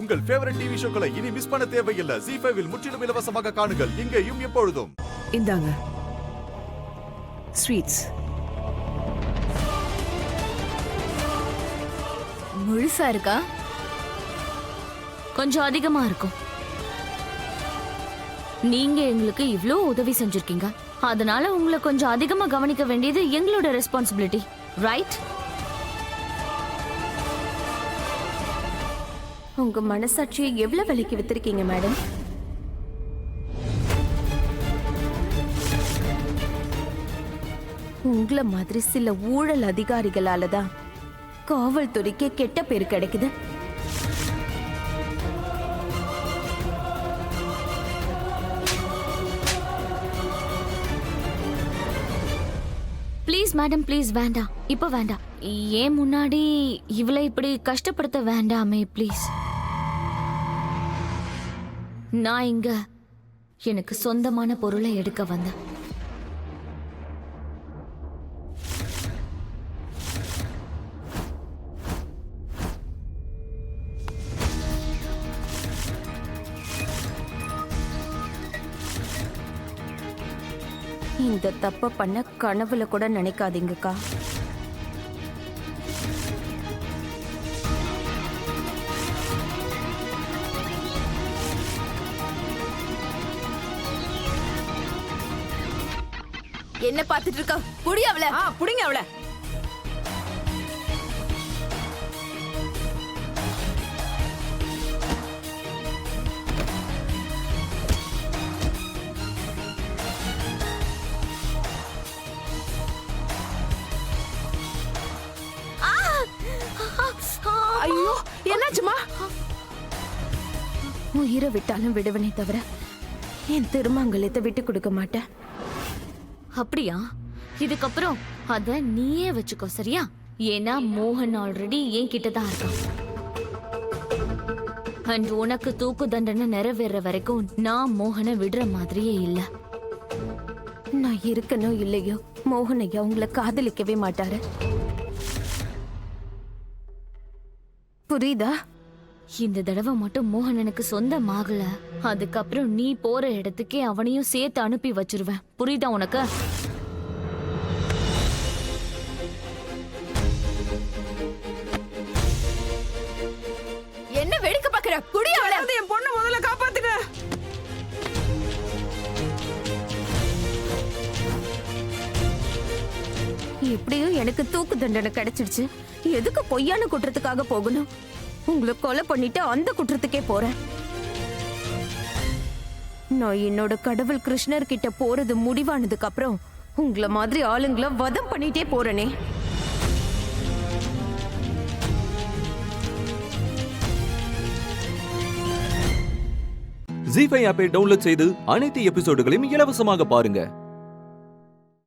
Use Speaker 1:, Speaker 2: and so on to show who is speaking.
Speaker 1: உங்கள் favourite TV ஷோக்களை இனி miss பண்ண தேவையில்லை. ZEE5 இல் முற்றிலும் இலவசமாக காணுங்கள், இங்கேயும் எப்பொழுதும்.
Speaker 2: இந்தாங்க ஸ்வீட்ஸ்.
Speaker 3: முழுசா இருக்கா?
Speaker 4: கொஞ்சம் அதிகமா இருக்கும். நீங்க எங்களுக்கு இவ்ளோ உதவி செஞ்சிருக்கீங்க, அதனால உங்களை கொஞ்சம் அதிகமா கவனிக்க வேண்டியது எங்களோட ரெஸ்பான்சிபிலிட்டி, ரைட்?
Speaker 3: உங்க மனசாட்சியை எவ்வளவு விலைக்கு வித்திருக்கீங்க மேடம்? உங்கள மாதிரி சில ஊழல் அதிகாரிகளால தான் காவல்துறைக்கு கெட்ட பேர் கிடைக்குது.
Speaker 4: ப்ளீஸ் மேடம், ப்ளீஸ் வேண்டாம், இப்ப வேண்டாம். ஏன் முன்னாடி இவளை இப்படி கஷ்டப்படுத்த வேண்டாமே ப்ளீஸ். நான் இங்க எனக்கு சொந்தமான பொருளை எடுக்க வந்தேன்.
Speaker 3: இந்த தப்ப பண்ண கனவுல கூட நினைக்காதீங்கக்கா. என்ன பார்த்துட்டு இருக்க? புடி அவள.
Speaker 2: புடிங்க அவள. ஐயோ, என்னாச்சுமா?
Speaker 3: உயிரை விட்டாலும் விடுவனே தவிர என் திருமங்கலத்தை விட்டு கொடுக்க மாட்டேன்.
Speaker 4: அப்படியா? இதுக்கப்புறம் அத நீயே வச்சுக்கோ, சரியா? ஏன்னா மோகன் ஆல்ரெடி என் கிட்டதான் இருக்கான். அண்ட் உனக்கு தூக்கு தண்டனை நிறைவேற வரைக்கும் நான் மோகனை விடுற மாதிரியே இல்ல.
Speaker 3: நான் இருக்கணும் இல்லையோ மோகனையா உங்களை காதலிக்கவே மாட்டாரு, புரியுதா?
Speaker 4: இந்த தடவை மட்டும் மோகன் எனக்கு சொந்தமாகல, அதுக்கப்புறம் நீ போற இடத்துக்கே அவனையும் சேர்த்து அனுப்பி வச்சிருவேன், புரியுதா உனக்கு?
Speaker 3: என்ன வேடிக்கை பாக்குற? குடி அவளை.
Speaker 2: என் பொண்ணு முதல்ல காப்பாத்துங்க.
Speaker 3: எப்படியும் எனக்கு தூக்கு தண்டனை கிடைச்சிடுச்சு. எதுக்கு பொய்யான குற்றத்துக்காக போகணும்? உங்களை கொலை பண்ணிட்டு அந்த குற்றத்துக்கே போறேன். நான் என்னோட கடவுள் கிருஷ்ணர் கிட்ட போறது முடிவானதுக்கு அப்புறம் உங்களை மாதிரி ஆளுங்களை வதம் பண்ணிட்டே போறேனே.
Speaker 5: ZEE5 ஆப்பை டவுன்லோட் செய்து அனைத்து எபிசோடுகளையும் இலவசமாக பாருங்க.